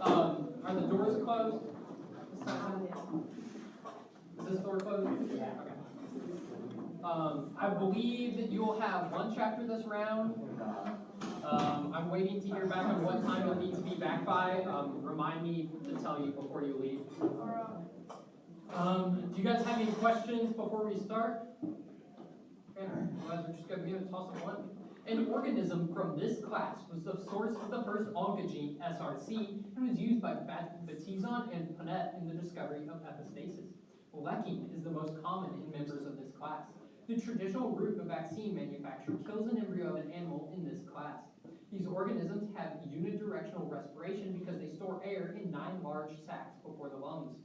Are the doors closed? Is this door closed? Yeah. Okay. I believe that you will have lunch after this round. I'm waiting to hear back on what time you'll need to be back by. Remind me to tell you before you leave. Do you guys have any questions before we start? Okay, otherwise we're just going to give it a toss of one. An organism from this class was the source of the first oncogene, SRC, and was used by Batizon and Punnett in the discovery of epistasis. Lecking is the most common in members of this class. The traditional route of vaccine manufacture kills an embryo of an animal in this class. These organisms have unidirectional respiration because they store air in 9 large sacs before the lungs.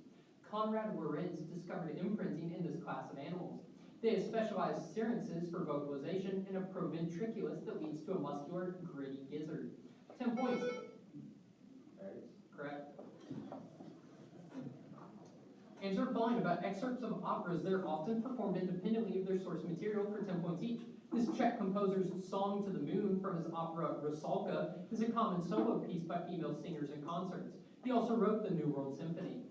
Conrad Lorenz discovered imprinting in this class of animals. They have specialized syrinxes for vocalization and a proventriculus that leads to a muscular, gritty gizzard. 10 points. Correct. Answer following about excerpts of operas that are often performed independently of their source material for 10 points each. This Czech composer's Song to the Moon from his opera Rusalka is a common solo piece by female singers in concerts. He also wrote the New World Symphony.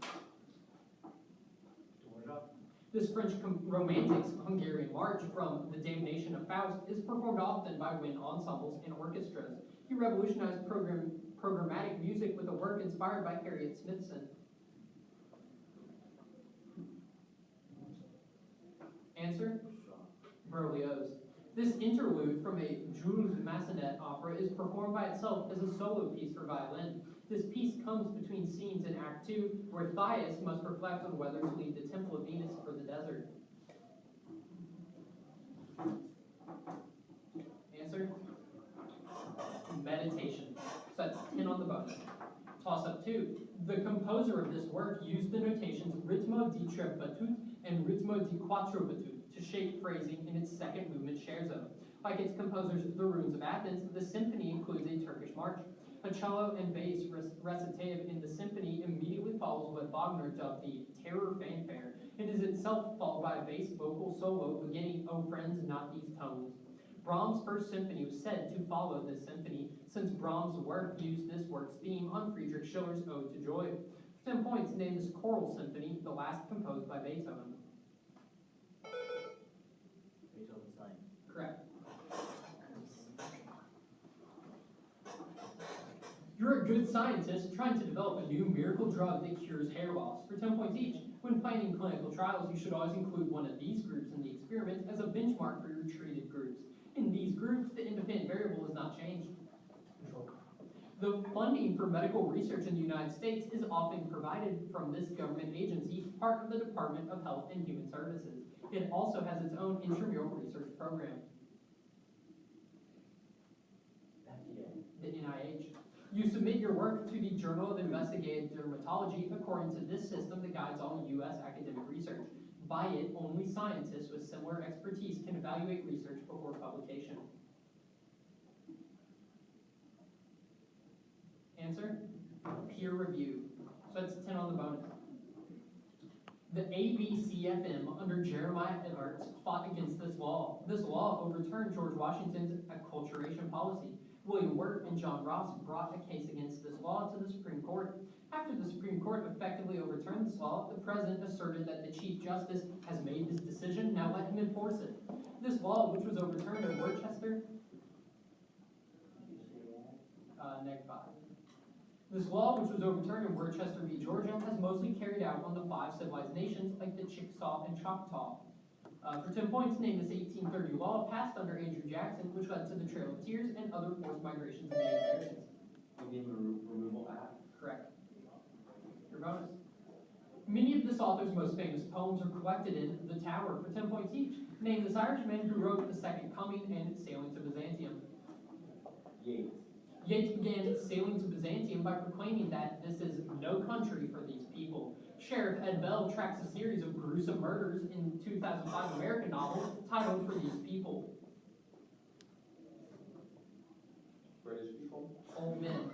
This French Romantics Hungarian march from The Damnation of Faust is performed often by wind ensembles and orchestras. He revolutionized programmatic music with a work inspired by Harriet Smithson. Answer? Berlioz. This interlude from a Jules Massenet opera is performed by itself as a solo piece for violin. This piece comes between scenes in Act 2, where Thais must reflect on whether to leave the Temple of Venus or the desert. Answer? Meditation. So that's 10 on the bonus. Toss up 2. The composer of this work used the notations ritmo di tre battute and ritmo di quattro battute to shape phrasing in its second movement scherzo. Like its composers, The Ruins of Athens, the symphony includes a Turkish march. A cello and bass recitative in the symphony immediately follows what Wagner dubbed the terror fanfare. It is itself followed by a bass vocal solo beginning, "Oh friends, not these tones." Brahms' first symphony was said to follow this symphony, since Brahms' work used this work's theme on Friedrich Schiller's Ode to Joy. For 10 points, name this choral symphony, the last composed by Beethoven. Beethoven's Ninth. Correct. You're a good scientist trying to develop a new miracle drug that cures hair loss. For 10 points each, when planning clinical trials, you should always include one of these groups in the experiment as a benchmark for your treated groups. In these groups, the independent variable is not changed. The funding for medical research in the United States is often provided from this government agency, part of the Department of Health and Human Services. It also has its own intramural research program. The NIH. You submit your work to the Journal of Investigative Dermatology according to this system that guides all U.S. academic research. By it, only scientists with similar expertise can evaluate research before publication. Answer? Peer review. So that's 10 on the bonus. The ABCFM under Jeremiah Evarts fought against this law. This law overturned George Washington's acculturation policy. William Wirt and John Ross brought a case against this law to the Supreme Court. After the Supreme Court effectively overturned this law, the President asserted that the Chief Justice has made his decision, now let him enforce it. This law, which was overturned in Worcester, Neg 5. This law, which was overturned in Worcester v. Georgia, has mostly carried out on the 5 civilized nations like the Chickasaw and Choctaw. For 10 points, name this 1830 law passed under Andrew Jackson, which led to the Trail of Tears and other forced migrations of Native Americans. Indian Removal Act. Correct. Your bonus. Many of this author's most famous poems are collected in The Tower. For 10 points each, name this Irishman who wrote The Second Coming and Sailing to Byzantium. Yeats. Yeats began Sailing to Byzantium by proclaiming that this is no country for these people. Sheriff Ed Bell tracks a series of gruesome murders in 2005 American novel titled For These People. British people. Old men.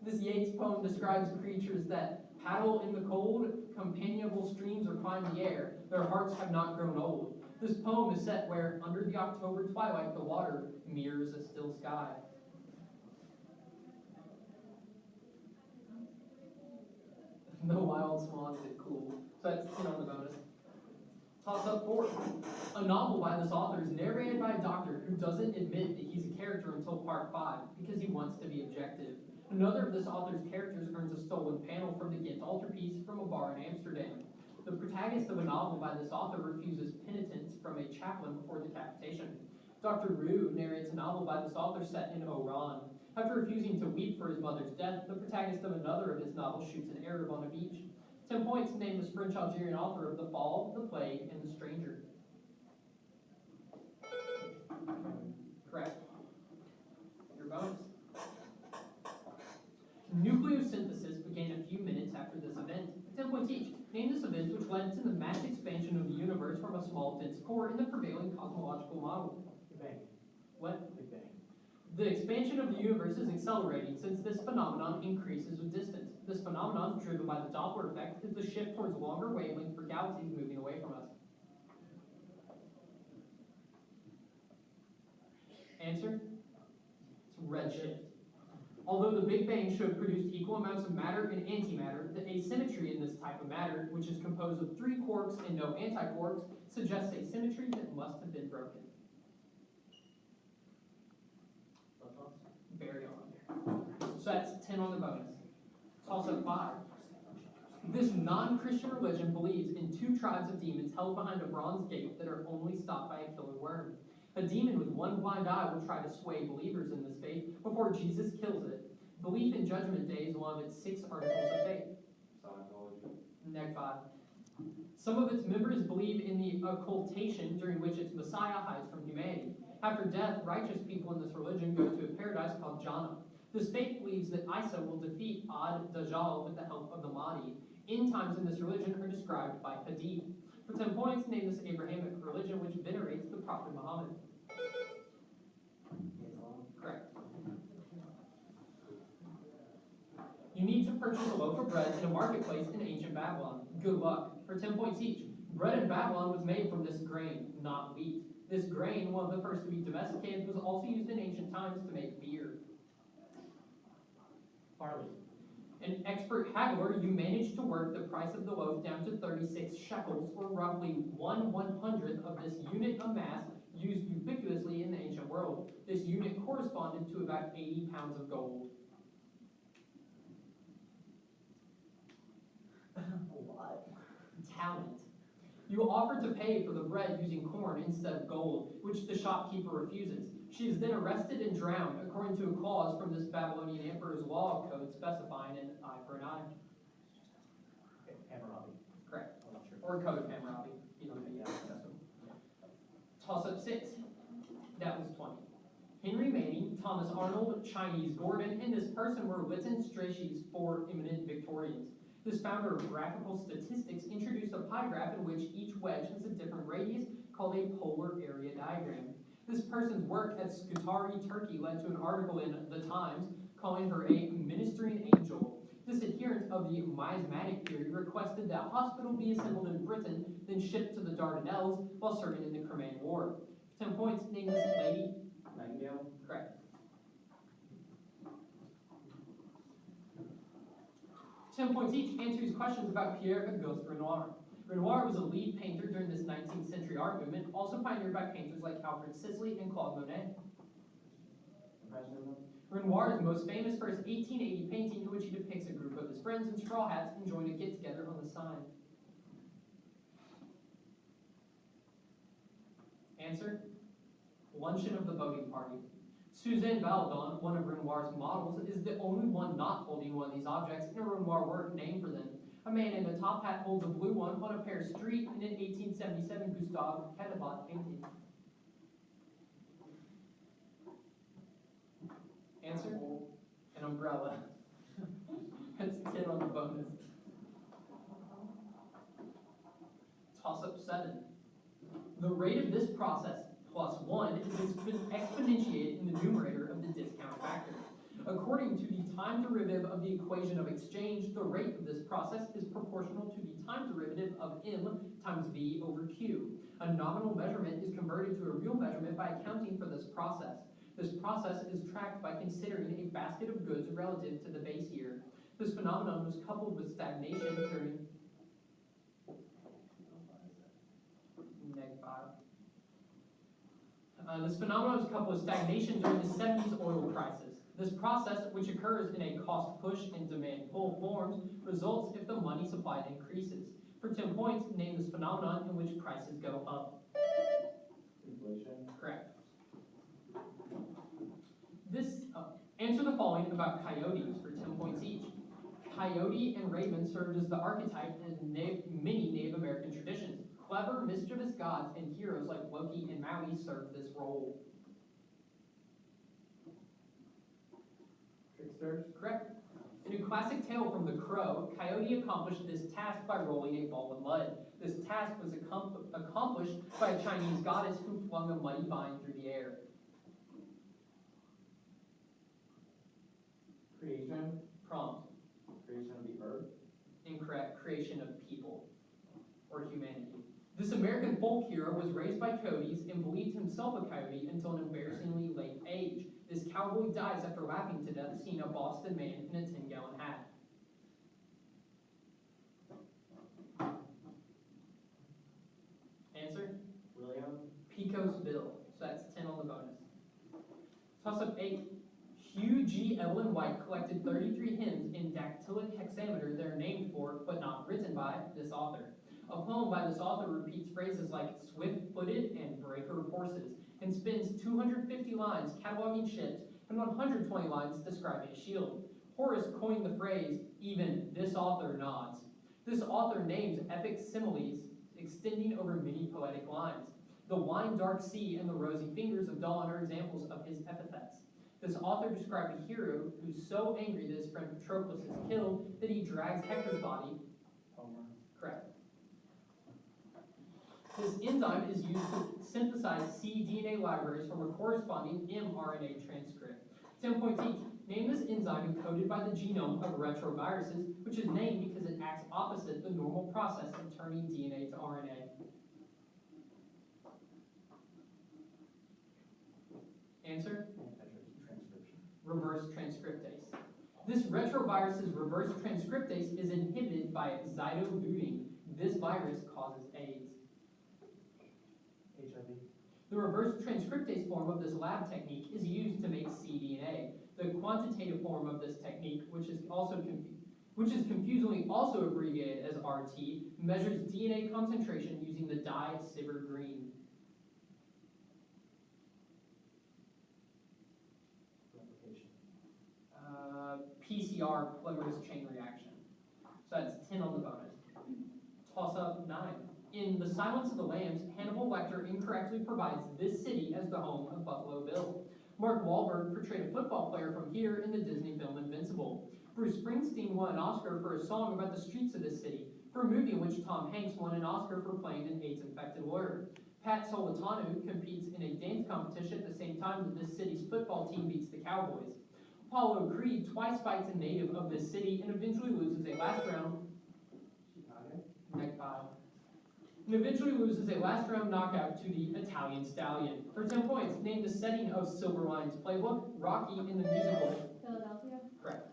This Yeats poem describes creatures that paddle in the cold, companionable streams or climb the air. Their hearts have not grown old. This poem is set where, under the October twilight, the water mirrors a still sky. The Wild Swans is cool. So that's 10 on the bonus. Toss up 4. A novel by this author is narrated by a doctor who doesn't admit that he's a character until part 5 because he wants to be objective. Another of this author's characters earns a stolen panel from the Ghent altarpiece from a bar in Amsterdam. The protagonist of a novel by this author refuses penitence from a chaplain before decapitation. Dr. Rue narrates a novel by this author set in Oran. After refusing to weep for his mother's death, the protagonist of another of his novels shoots an Arab on a beach. 10 points named this French-Algerian author of The Fall, The Plague, and The Stranger. Correct. Your bonus. Nucleosynthesis began a few minutes after this event. 10 points each. Name this event which led to the mass expansion of the universe from a small, dense core in the prevailing cosmological model. Big Bang. What? Big Bang. The expansion of the universe is accelerating since this phenomenon increases with distance. This phenomenon, driven by the Doppler effect, is the shift towards longer wavelengths for galaxies moving away from us. Answer? It's redshift. Although the Big Bang should have produced equal amounts of matter and antimatter, the asymmetry in this type of matter, which is composed of 3 quarks and no antiquarks, suggests a symmetry that must have been broken. Very on. So that's 10 on the bonus. It's also 5. This non-Christian religion believes in 2 tribes of demons held behind a bronze gate that are only stopped by a killer worm. A demon with 1 blind eye will try to sway believers in this faith before Jesus kills it. Belief in Judgment Day is one of its 6 articles of faith. Scientology. Neg 5. Some of its members believe in the occultation during which its Messiah hides from humanity. After death, righteous people in this religion go to a paradise called Jannah. This faith believes that Isa will defeat Ad Dajjal with the help of the Mahdi. End times in this religion are described by Hadith. For 10 points, name this Abrahamic religion which venerates the Prophet Muhammad. Correct. You need to purchase a loaf of bread in a marketplace in ancient Babylon. Good luck. For 10 points each. Bread in Babylon was made from this grain, not wheat. This grain, one of the first to be domesticated, was also used in ancient times to make beer. Barley. An expert haggler, you managed to work the price of the loaf down to 36 shekels, or roughly 1/100th of this unit of mass used ubiquitously in the ancient world. This unit corresponded to about 80 pounds of gold. A lot. Talent. You offer to pay for the bread using corn instead of gold, which the shopkeeper refuses. She is then arrested and drowned, according to a clause from this Babylonian emperor's law code specifying an eye for an eye. Okay, Hammurabi. Correct. I'm not sure. Or code of Hammurabi. You don't think Toss up 6. That was 20. Henry Manning, Thomas Arnold, Chinese Gordon, and this person were Witten Strachey's 4 eminent Victorians. This founder of graphical statistics introduced a pie graph in which each wedge has a different radius called a polar area diagram. This person's work at Scutari, Turkey led to an article in The Times calling her a ministering angel. This adherent of the miasmatic theory requested that a hospital be assembled in Britain, then shipped to the Dardanelles while serving in the Crimean War. 10 points, name this lady. Nightingale. Correct. 10 points each. Answer these questions about Pierre-Auguste Renoir. Renoir was a lead painter during this 19th century art movement, also pioneered by painters like Alfred Sisley and Claude Monet. Impressionism. Renoir is most famous for his 1880 painting in which he depicts a group of his friends in straw hats enjoying a get-together on the Seine. Answer? Luncheon of the voting party. Suzanne Valadon, one of Renoir's models, is the only one not holding one of these objects in a Renoir work named for them. A man in a top hat holds a blue one on a Paris street in an 1877 Gustave Caillebotte painting. Answer? An umbrella. That's 10 on the bonus. Toss up 7. The rate of this process, plus 1, is exponentiated in the numerator of the discount factor. According to the time derivative of the equation of exchange, the rate of this process is proportional to the time derivative of m times v over q. A nominal measurement is converted to a real measurement by accounting for this process. This process is tracked by considering a basket of goods relative to the base year. This phenomenon was coupled with stagnation during This phenomenon was coupled with stagnation during the 70s oil crisis. This process, which occurs in a cost push and demand pull forms, results if the money supply increases. For 10 points, name this phenomenon in which prices go up. Inflation. Correct. Answer the following about coyotes for 10 points each. Coyote and raven served as the archetype in many Native American traditions. Clever, mischievous gods and heroes like Loki and Maui served this role. Tricksters. Correct. In a classic tale from The Crow, Coyote accomplished this task by rolling a ball of mud. This task was accomplished by a Chinese goddess who flung a muddy vine through the air. Creation. Prompt. Creation of the earth. Incorrect. Creation of people or humanity. This American folk hero was raised by coyotes and believed himself a coyote until an embarrassingly late age. This cowboy dies after laughing to death seeing a Boston man in a 10-gallon hat. Answer? William. Pico's Bill. So that's 10 on the bonus. Toss up 8. Hugh G. Evelyn White collected 33 hymns in dactylic hexameter that are named for, but not written by, this author. A poem by this author repeats phrases like swift-footed and breaker of horses, and spends 250 lines cataloging ships and 120 lines describing a shield. Horace coined the phrase, even this author nods. This author names epic similes extending over many poetic lines. The wine-dark sea and the rosy fingers of dawn are examples of his epithets. This author described a hero who's so angry that his friend Patroclus is killed that he drags Hector's body. Homer. Correct. This enzyme is used to synthesize cDNA libraries from a corresponding mRNA transcript. 10 points each. Name this enzyme encoded by the genome of retroviruses, which is named because it acts opposite the normal process of turning DNA to RNA. Answer? Transcription. Reverse transcriptase. This retrovirus's reverse transcriptase is inhibited by zytovudine. This virus causes AIDS. HIV. The reverse transcriptase form of this lab technique is used to make cDNA. The quantitative form of this technique, which is confusingly also abbreviated as RT, measures DNA concentration using the dye Sivert green. Replication. PCR, polymerase chain reaction. So that's 10 on the bonus. Toss up 9. In The Silence of the Lambs, Hannibal Lecter incorrectly provides this city as the home of Buffalo Bill. Mark Wahlberg portrayed a football player from here in the Disney film Invincible. Bruce Springsteen won an Oscar for a song about the streets of this city, for a movie in which Tom Hanks won an Oscar for playing an AIDS-infected lawyer. Pat Solitano competes in a dance competition at the same time that this city's football team beats the Cowboys. Apollo Creed twice fights a native of this city and eventually loses a last round. Chicago. Next file. And eventually loses a last round knockout to the Italian Stallion. For 10 points, name the setting of Silver Linings Playbook, Rocky in the musical. Philadelphia. Correct.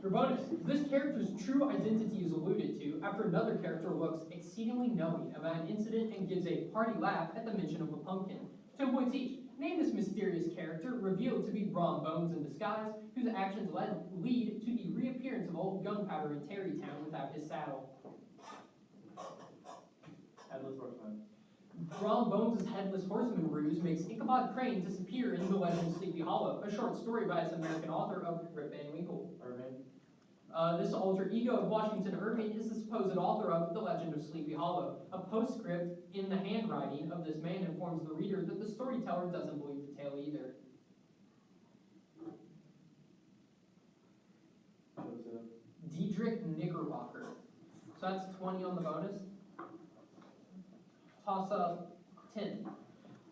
For bonus, this character's true identity is alluded to after another character looks exceedingly knowing about an incident and gives a hearty laugh at the mention of a pumpkin. 10 points each. Name this mysterious character, revealed to be Brom Bones in disguise, whose actions lead to the reappearance of old Gunpowder in Tarrytown without his saddle. Headless Horseman. Brom Bones' headless horseman ruse makes Ichabod Crane disappear in The Legend of Sleepy Hollow, a short story by its American author of Rip Van Winkle. Irving. This alter ego of Washington Irving is the supposed author of The Legend of Sleepy Hollow. A postscript in the handwriting of this man informs the reader that the storyteller doesn't believe the tale either. Joseph. Diedrich Knickerbocker. So that's 20 on the bonus. Toss up 10.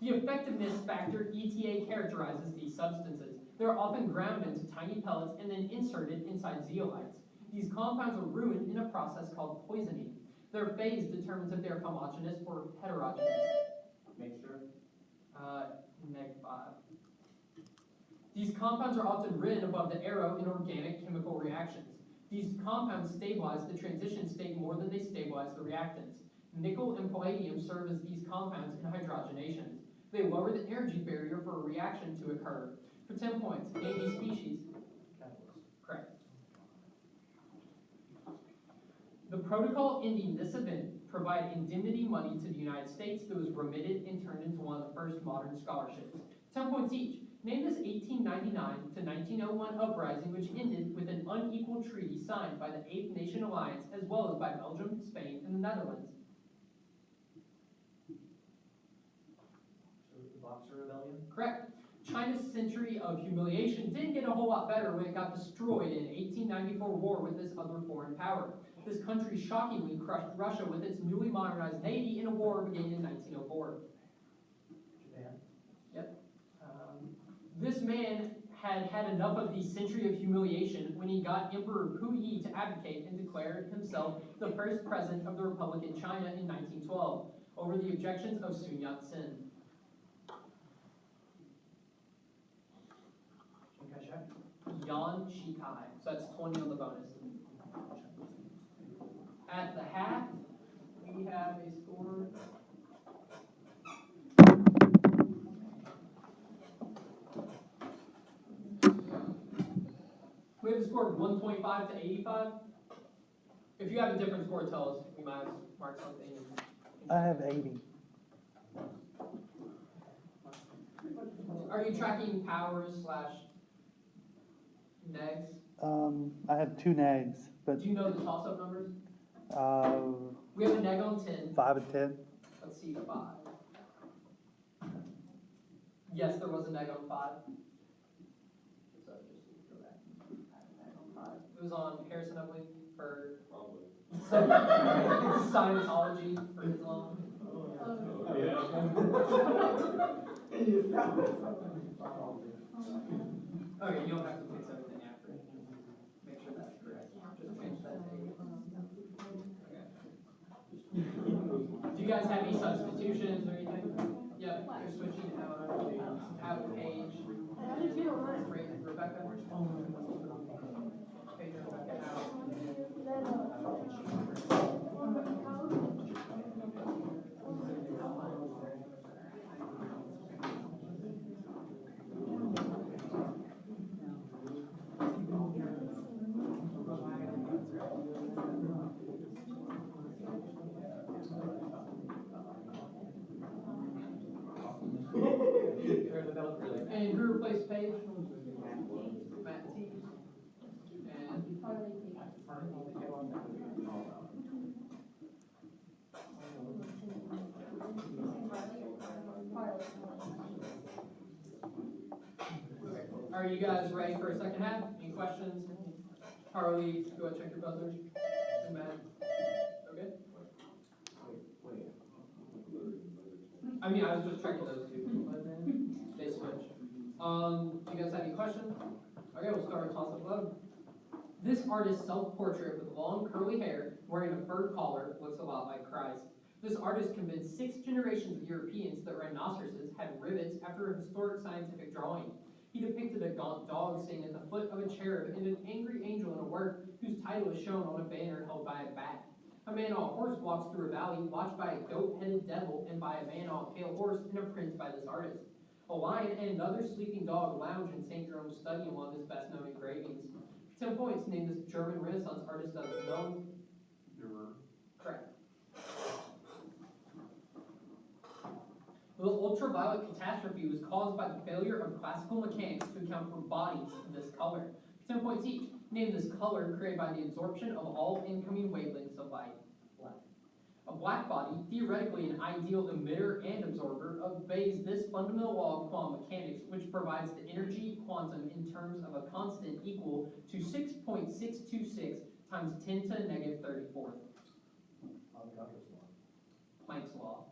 The effectiveness factor ETA characterizes these substances. They're often ground into tiny pellets and then inserted inside zeolites. These compounds are ruined in a process called poisoning. Their phase determines if they are homogeneous or heterogeneous. Mixture. Neg 5. These compounds are often written above the arrow in organic chemical reactions. These compounds stabilize the transition state more than they stabilize the reactants. Nickel and palladium serve as these compounds in hydrogenations. They lower the energy barrier for a reaction to occur. For 10 points, name these species. Correct. The protocol ending this event provided indemnity money to the United States that was remitted and turned into one of the first modern scholarships. 10 points each. Name this 1899 to 1901 uprising which ended with an unequal treaty signed by the Eighth Nation Alliance as well as by Belgium, Spain, and the Netherlands. The Boxer Rebellion? Correct. China's century of humiliation didn't get a whole lot better when it got destroyed in 1894 war with this other foreign power. This country shockingly crushed Russia with its newly modernized navy in a war beginning in 1904. Japan? Yep. This man had had enough of the century of humiliation when he got Emperor Puyi to abdicate and declared himself the first president of the Republic in China in 1912 over the objections of Sun Yat-sen. Yan Shikai. So that's 20 on the bonus. At the half, we have a score. We have a score of 125 to 85. If you have a different score, tell us. We might mark something. I have 80. Are you tracking powers / negs? I have 2 nags, but Do you know the toss-up numbers? uh, We have a neg on 10. 5 and 10. Let's see, 5. Yes, there was a neg on 5. So just go back. Neg on 5. It was on Harrison, I believe, for Scientology for Islam. Okay, you don't have to fix everything after. Make sure that's correct. Just change that date. Okay. Do you guys have any substitutions or anything? Yep, you're switching out Paige. Straight Rebecca. Paige Rebecca out. And who replaced Paige? Matt T. And are you guys ready for a second half? Any questions? Harley, go ahead, check your buzzers. And Matt, okay? I mean, I was just checking those two. They switch. Do you guys have any questions? Okay, we'll start with toss-up 11. This artist's self-portrait with long curly hair, wearing a fur collar, looks a lot like Christ. This artist convinced 6 generations of Europeans that rhinoceroses had rivets after a historic scientific drawing. He depicted a gaunt dog sitting at the foot of a cherub and an angry angel in a work whose title is shown on a banner held by a bat. A man on a horse walks through a valley, watched by a goat-headed devil and by a man on a pale horse in a print by this artist. A lion and another sleeping dog lounge in St. Jerome's study in one of his best-known engravings. 10 points, name this German Renaissance artist of known. Correct. The ultraviolet catastrophe was caused by the failure of classical mechanics to account for bodies of this color. 10 points each. Name this color created by the absorption of all incoming wavelengths of light. Black. A black body, theoretically an ideal emitter and absorber, obeys this fundamental law of quantum mechanics, which provides the energy quantum in terms of a constant equal to 6.626 times 10 to the negative 34th. Planck's law.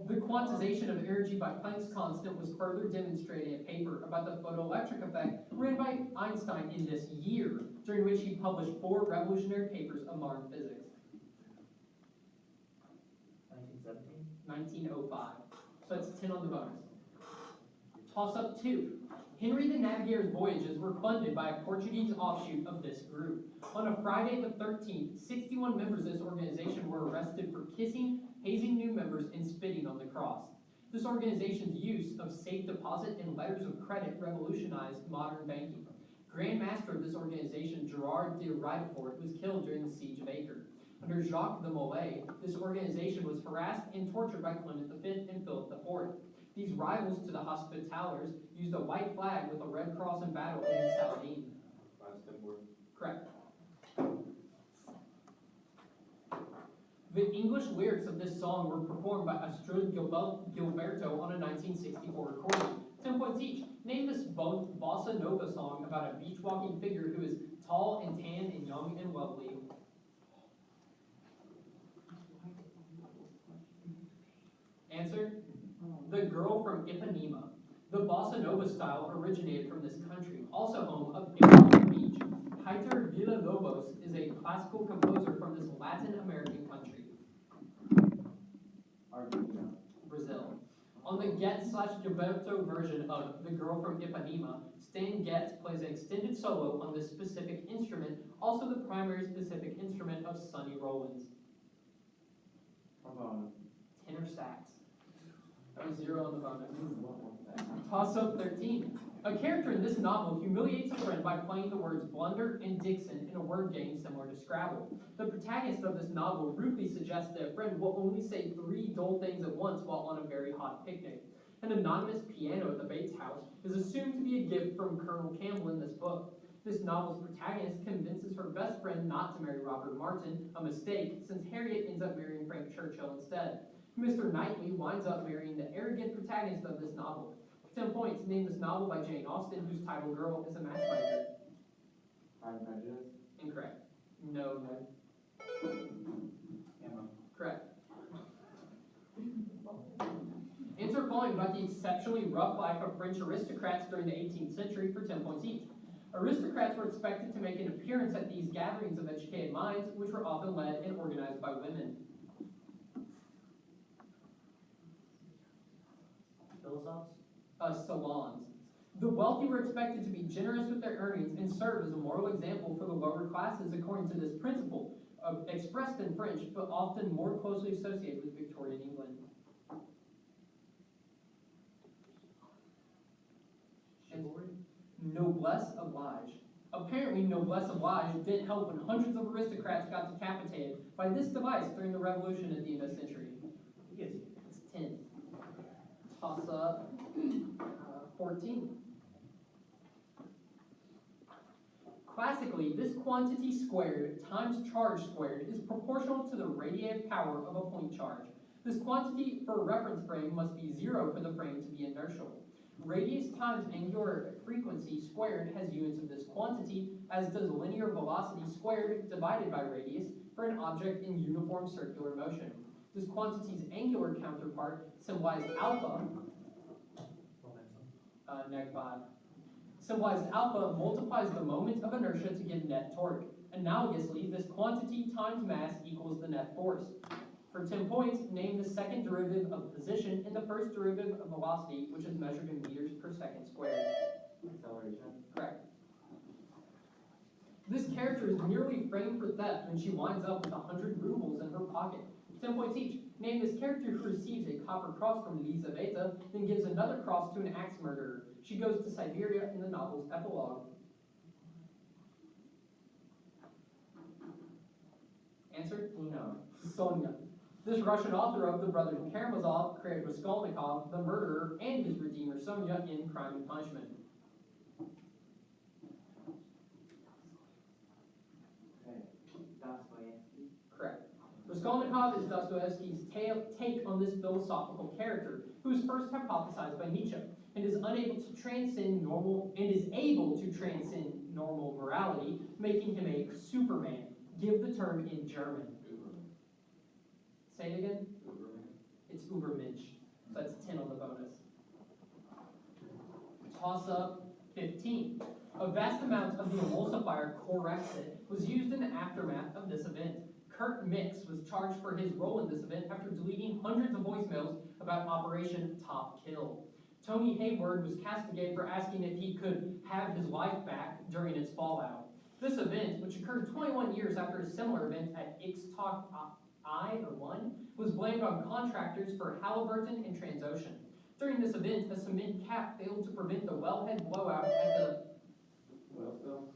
The quantization of energy by Planck's constant was further demonstrated in a paper about the photoelectric effect written by Einstein in this year, during which he published 4 revolutionary papers of modern physics. 1905. So that's 10 on the bonus. Toss up 2. Henry the Navigator's voyages were funded by a Portuguese offshoot of this group. On a Friday the 13th, 61 members of this organization were arrested for kissing, hazing new members, and spitting on the cross. This organization's use of safe deposit and letters of credit revolutionized modern banking. Grand Master of this organization, Gerard de Riedefort, was killed during the Siege of Acre. Under Jacques de Molay, this organization was harassed and tortured by Clement V and Philip IV. These rivals to the Hospitallers used a white flag with a red cross in battle against Saladin. Correct. The English lyrics of this song were performed by Astrud Gilberto on a 1964 recording. 10 points each. Name this bossa nova song about a beach-walking figure who is tall and tan and young and lovely. Answer? The Girl from Ipanema. The bossa nova style originated from this country, also home of Ipanema Beach. Heitor Villa-Lobos is a classical composer from this Latin American country. Argentina. Brazil. On the Getz/Gilberto version of The Girl from Ipanema, Stan Getz plays an extended solo on this specific instrument, also the primary specific instrument of Sonny Rollins. Trombone. Tenor sax. That was 0 on the bonus. Toss-up 13. A character in this novel humiliates a friend by playing the words blunder and Dixon in a word game similar to Scrabble. The protagonist of this novel rudely suggests that a friend will only say 3 dull things at once while on a very hot picnic. An anonymous piano at the Bates house is assumed to be a gift from Colonel Campbell in this book. This novel's protagonist convinces her best friend not to marry Robert Martin, a mistake, since Harriet ends up marrying Frank Churchill instead. Mr. Knightley winds up marrying the arrogant protagonist of this novel. 10 points. Name this novel by Jane Austen, whose title girl is a matchmaker. Pride and Prejudice. Incorrect. No. Emma. Correct. Answer following about the exceptionally rough life of French aristocrats during the 18th century for 10 points each. Aristocrats were expected to make an appearance at these gatherings of educated minds, which were often led and organized by women. Philosophes? Salons. The wealthy were expected to be generous with their earnings and serve as a moral example for the lower classes according to this principle, expressed in French, but often more closely associated with Victorian England. Noblesse oblige. Apparently, noblesse oblige didn't help when hundreds of aristocrats got decapitated by this device during the Revolution at the end of the century. Yes. It's 10. Toss up 14. Classically, this quantity squared times charge squared is proportional to the radiative power of a point charge. This quantity for a reference frame must be 0 for the frame to be inertial. Radius times angular frequency squared has units of this quantity, as does linear velocity squared divided by radius for an object in uniform circular motion. This quantity's angular counterpart, symbolized alpha, neg 5, symbolized alpha multiplies the moment of inertia to give net torque. Analogously, this quantity times mass equals the net force. For 10 points, name the second derivative of position and the first derivative of velocity, which is measured in meters per second squared. Acceleration. Correct. This character is nearly framed for theft when she winds up with 100 rubles in her pocket. 10 points each. Name this character who receives a copper cross from Lizaveta, then gives another cross to an axe murderer. She goes to Siberia in the novel's epilogue. Answer? No. Sonia. This Russian author of The Brothers Karamazov created Raskolnikov, the murderer, and his redeemer Sonia in Crime and Punishment. Okay. Dostoevsky. Correct. Raskolnikov is Dostoevsky's take on this philosophical character, who was first hypothesized by Nietzsche, and is able to transcend normal morality, making him a Superman. Give the term in German. Say it again. It's Übermensch. So that's 10 on the bonus. Toss up 15. A vast amount of the emulsifier Corexit was used in the aftermath of this event. Kurt Mix was charged for his role in this event after deleting hundreds of voicemails about Operation Top Kill. Tony Hayward was castigated for asking if he could have his life back during its fallout. This event, which occurred 21 years after a similar event at Ixtoc I, was blamed on contractors for Halliburton and Transocean. During this event, a cement cap failed to prevent the wellhead blowout at the Oil spill?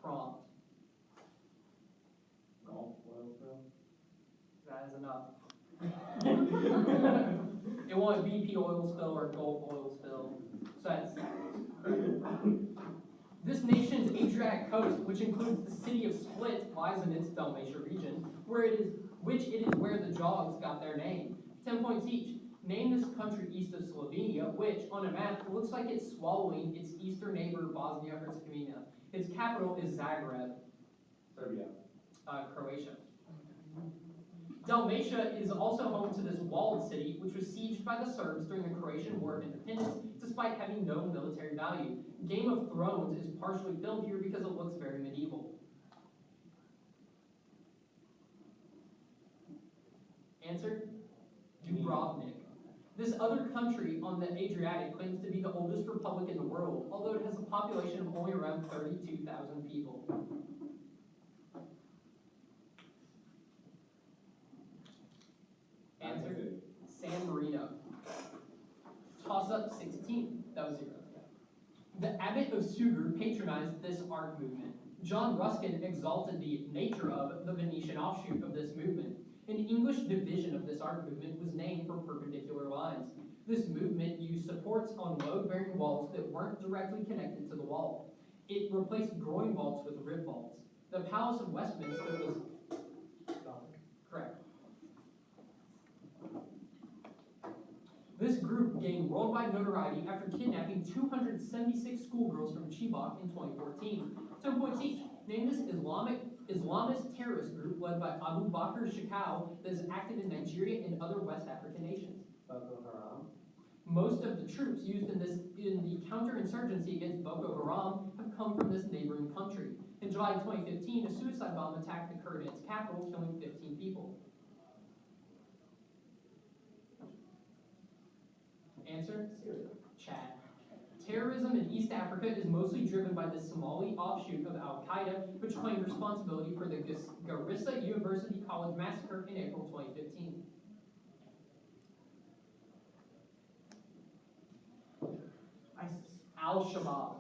prompt. Gulf oil spill? That is enough. It wasn't BP oil spill or Gulf oil spill. So that's this nation's Adriatic coast, which includes the city of Split, lies in its Dalmatia region, where the Jogs got their name. 10 points each. Name this country east of Slovenia, which, on a map, looks like it's swallowing its eastern neighbor, Bosnia-Herzegovina. Its capital is Zagreb. Serbia. Croatia. Dalmatia is also home to this walled city, which was sieged by the Serbs during the Croatian War of Independence, despite having no military value. Game of Thrones is partially filmed here because it looks very medieval. Answer? Dubrovnik. This other country on the Adriatic claims to be the oldest republic in the world, although it has a population of only around 32,000 people. Answer? San Marino. Toss up 16. That was 0. The Abbot of Suger patronized this art movement. John Ruskin exalted the nature of the Venetian offshoot of this movement. An English division of this art movement was named for perpendicular lines. This movement used supports on load-bearing walls that weren't directly connected to the wall. It replaced groin vaults with rib vaults. The Palace of Westminster was correct. This group gained worldwide notoriety after kidnapping 276 schoolgirls from Chibok in 2014. 10 points each. Name this Islamist terrorist group led by Abu Bakr Shekau that is active in Nigeria and other West African nations. Boko Haram. Most of the troops used in the counterinsurgency against Boko Haram have come from this neighboring country. In July 2015, a suicide bomb attack occurred in its capital, killing 15 people. Answer? Syria. Chad. Terrorism in East Africa is mostly driven by the Somali offshoot of Al-Qaeda, which claimed responsibility for the Garissa University College massacre in April 2015. ISIS. Al-Shabaab.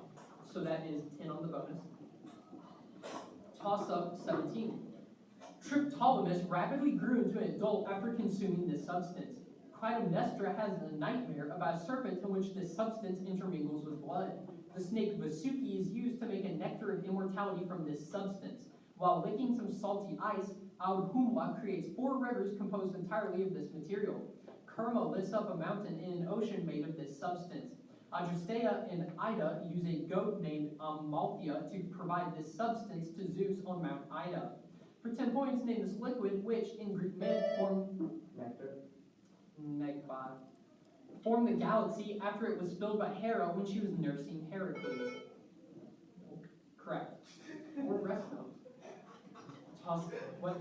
So that is 10 on the bonus. Toss up 17. Triptolemus rapidly grew into an adult after consuming this substance. Clytemnestra has a nightmare about a serpent in which this substance intermingles with blood. The snake Vasuki is used to make a nectar of immortality from this substance. While licking some salty ice, Al-Humla creates 4 rivers composed entirely of this material. Kerma lifts up a mountain in an ocean made of this substance. Adrustea and Ida use a goat named Amalthea to provide this substance to Zeus on Mount Ida. For 10 points, name this liquid, which in Greek myth formed the galaxy after it was spilled by Hera when she was nursing Heracles. Correct. Or rest them. Toss what?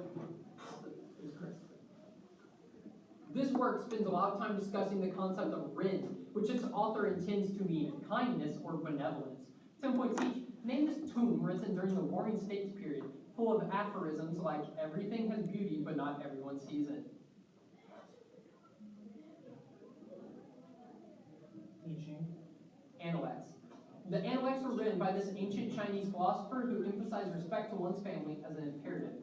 This work spends a lot of time discussing the concept of Rin, which its author intends to mean kindness or benevolence. 10 points each. Name this tomb written during the Warring States period, full of aphorisms like everything has beauty, but not everyone sees it. Analects. The Analects were written by this ancient Chinese philosopher who emphasized respect to one's family as an imperative.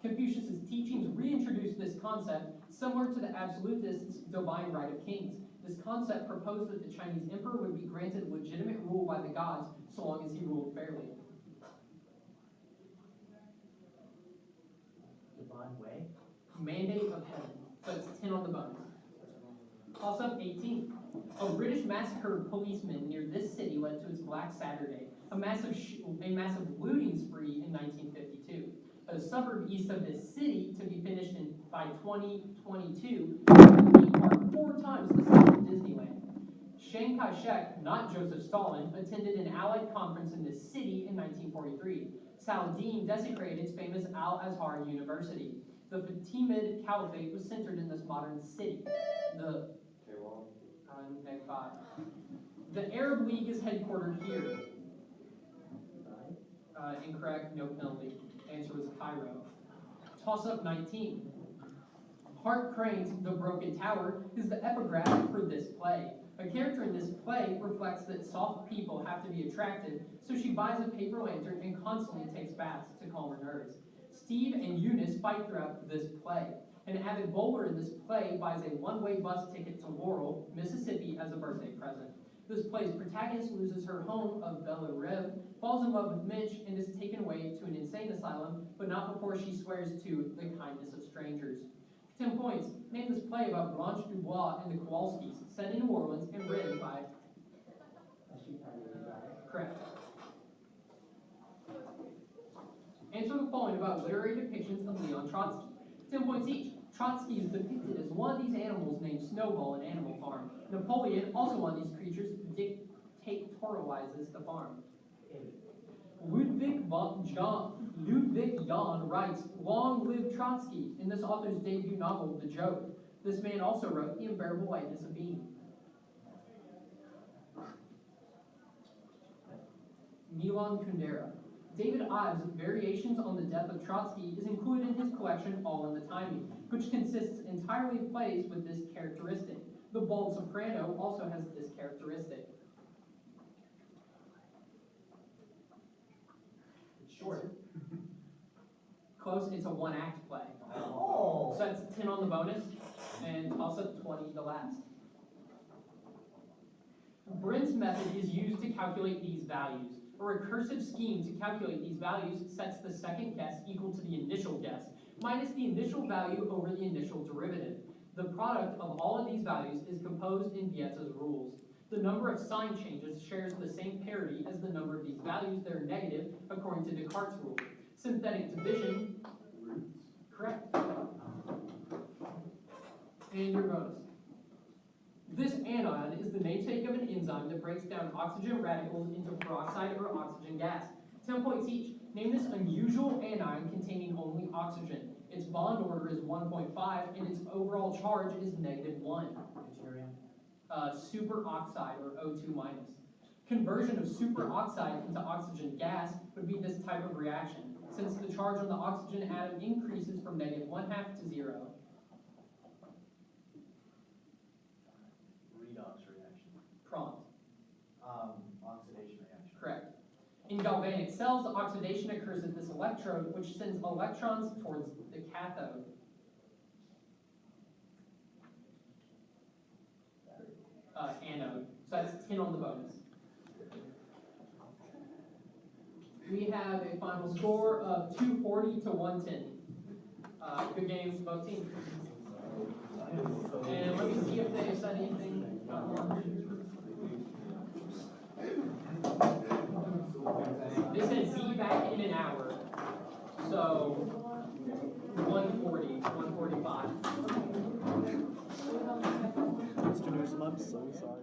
Confucius's teachings reintroduced this concept, similar to the absolutists' divine right of kings. This concept proposed that the Chinese emperor would be granted legitimate rule by the gods so long as he ruled fairly. Divine way. Mandate of heaven. So it's 10 on the bonus. Toss up 18. A British massacred policeman near this city led to its Black Saturday, a massive looting spree in 1952. A suburb east of this city, to be finished by 2022, are 4 times the size of Disneyland. Chiang Kai-shek, not Joseph Stalin, attended an Allied conference in this city in 1943. Saladin desecrated its famous Al-Azhar University. The Fatimid Caliphate was centered in this modern city. The Taiwan. Neg 5. The Arab League is headquartered here. Incorrect, no penalty. Answer was Cairo. Toss up 19. Hart Crane's The Broken Tower is the epigraph for this play. A character in this play reflects that soft people have to be attracted, so she buys a paper lantern and constantly takes baths to calm her nerves. Steve and Eunice fight throughout this play. An avid bowler in this play buys a one-way bus ticket to Laurel, Mississippi as a birthday present. This play's protagonist loses her home of Bella Rev, falls in love with Mitch, and is taken away to an insane asylum, but not before she swears to the kindness of strangers. 10 points. Name this play about Blanche Dubois and the Kowalskis, set in New Orleans and written by... Correct. Answer the following about literary depictions of Leon Trotsky. 10 points each. Trotsky is depicted as one of these animals named Snowball in Animal Farm. Napoleon, also one of these creatures, dictatorializes the farm. Ludwig Jan writes, "Long live Trotsky," in this author's debut novel, The Joke. This man also wrote The Unbearable Lightness of Being. Milan Kundera. David Ives' Variations on the Death of Trotsky is included in his collection All in the Timing, which consists entirely of plays with this characteristic. The Bald Soprano also has this characteristic. It's short. Close, it's a one-act play. Oh. So that's 10 on the bonus, and toss up 20 the last. Brent's method is used to calculate these values. A recursive scheme to calculate these values sets the second guess equal to the initial guess, minus the initial value over the initial derivative. The product of all of these values is composed in Vieta's rules. The number of sign changes shares the same parity as the number of these values that are negative according to Descartes' rule. Synthetic division, correct. And your bonus. This anion is the namesake of an enzyme that breaks down oxygen radicals into peroxide or oxygen gas. 10 points each. Name this unusual anion containing only oxygen. Its bond order is 1.5 and its overall charge is -1. Deuterium. Superoxide or O2 minus. Conversion of superoxide into oxygen gas would be this type of reaction, since the charge on the oxygen atom increases from -1/2 to 0. Redox reaction. Prompt. Oxidation reaction. Correct. In galvanic cells, oxidation occurs at this electrode, which sends electrons towards the cathode. Anode. So that's 10 on the bonus. We have a final score of 240 to 110. Good games, both teams. And let me see if they said anything. They said be back in an hour. So 140, 145. Mr. Newsom, I'm so sorry.